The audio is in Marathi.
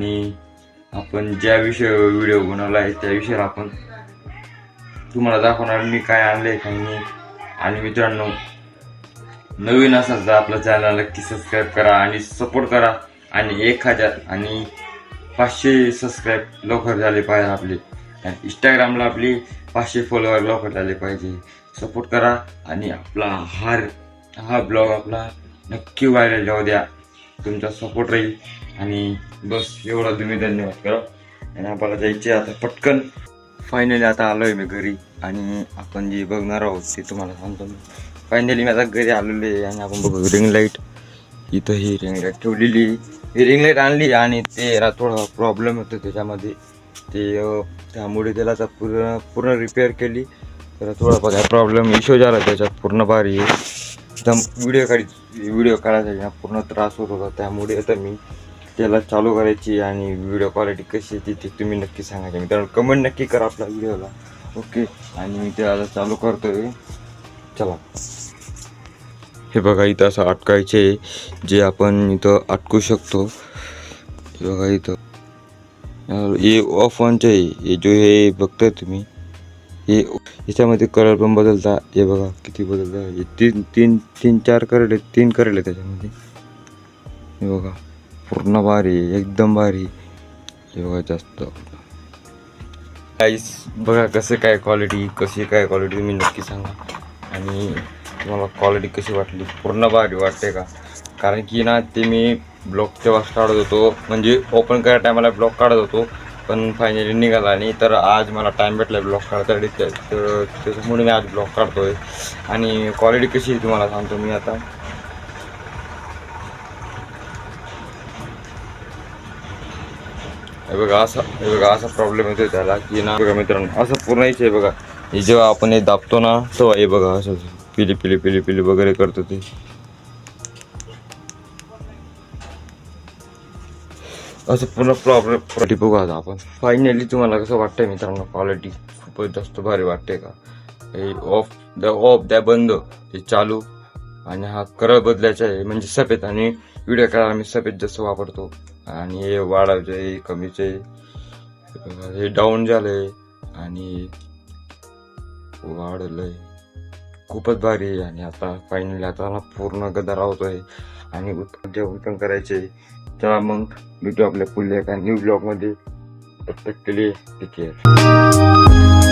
आणि आपण ज्या विषय व्हिडिओ बनवला आहे त्या विषयावर आपण तुम्हाला दाखवणार मी काय आणलंय काही नाही. आणि मित्रांनो, नवीन असाल तर आपल्या चॅनलला नक्की सबस्क्राईब करा आणि सपोर्ट करा. आणि 1000 आणि 500 सबस्क्राईब लवकर झाले पाहिजे आपले. आणि इंस्टाग्रामला आपली 500 फॉलोअर लवकर झाले पाहिजे. सपोर्ट करा आणि आपला हा ब्लॉग आपला नक्की व्हायरल जाऊ द्या. तुमचा सपोर्ट राहील. आणि बस एवढा तुम्ही धन्यवाद करा. आणि आपल्याला जायचे आता पटकन. फायनली आता आलोय मी घरी आणि आपण जे बघणार आहोत ते तुम्हाला सांगतो मी. फायनली मी आता घरी आलेलो आहे आणि आपण बघू रिंग लाईट. इथं ही रिंग लाईट ठेवलेली. ही रिंग लाईट आणली आणि ते थोडा प्रॉब्लेम होतो त्याच्यामध्ये. त्यामुळे त्याला आता पूर्ण रिपेअर केली. तर थोडा बघा प्रॉब्लेम इश्यू झाला त्याच्यात पूर्ण भारी आहे. एकदम व्हिडिओ काढायचा पूर्ण त्रास होत होता. त्यामुळे आता मी त्याला चालू करायची आणि व्हिडिओ क्वालिटी कशी येते ते तुम्ही नक्की सांगायचे. मित्रांनो कमेंट नक्की करा आपल्या व्हिडिओला. ओके, आणि मी त्याला चालू करतोय. चला, हे बघा इथं असं अटकायचे जे आपण इथं अटकू शकतो. हे बघा इथं हे ऑफ ऑनचे आहे. हे जो हे बघताय तुम्ही हे याच्यामध्ये कलर पण बदलता. हे बघा किती बदलता. हे तीन चार कलर आहेत. 3 कलर आहे त्याच्यामध्ये. हे बघा पूर्ण भारी, एकदम भारी. हे बघा जास्त गाईस बघा कशी काय क्वालिटी तुम्ही नक्की सांगा. आणि तुम्हाला क्वालिटी कशी वाटली. पूर्ण भारी वाटते का? कारण की ना ते मी ब्लॉग तेव्हा काढत होतो, म्हणजे ओपन करायच्या टायमाला ब्लॉग काढत होतो, पण फायनली निघाला नाही. तर आज मला टाईम भेटला ब्लॉग काढताना, तर त्याच्यामुळे मी आज ब्लॉग काढतोय. आणि क्वालिटी कशी आहे तुम्हाला सांगतो मी आता. हे बघा असा प्रॉब्लेम येतो त्याला की ना. बघा मित्रांनो असं पूर्ण यायचं आहे बघा. हे जेव्हा आपण हे दाबतो ना तेव्हा हे बघा असं पिली वगैरे करतो ते. असं पूर्ण प्रॉब्लेम बघा आता आपण. फायनली तुम्हाला कसं वाटतंय मित्रांनो. क्वालिटी खूपच जास्त भारी वाटते का? हे ऑफ द्या बंद, हे चालू. आणि हा कलर बदलायचा आहे म्हणजे सफेद. आणि व्हिडिओ काढायला मी सफेद जास्त वापरतो. आणि हे वाढायचं आहे कमीचे हे डाऊन झालंय आणि वाढलंय. खूपच भारी आहे. आणि आता फायनली आता पूर्ण गदा राहतोय आणि उत्तम करायचे. चला मग भेटू आपल्या पुढल्या एका न्यू ब्लॉग मध्ये. प्रत्येक केली ठीक आहे.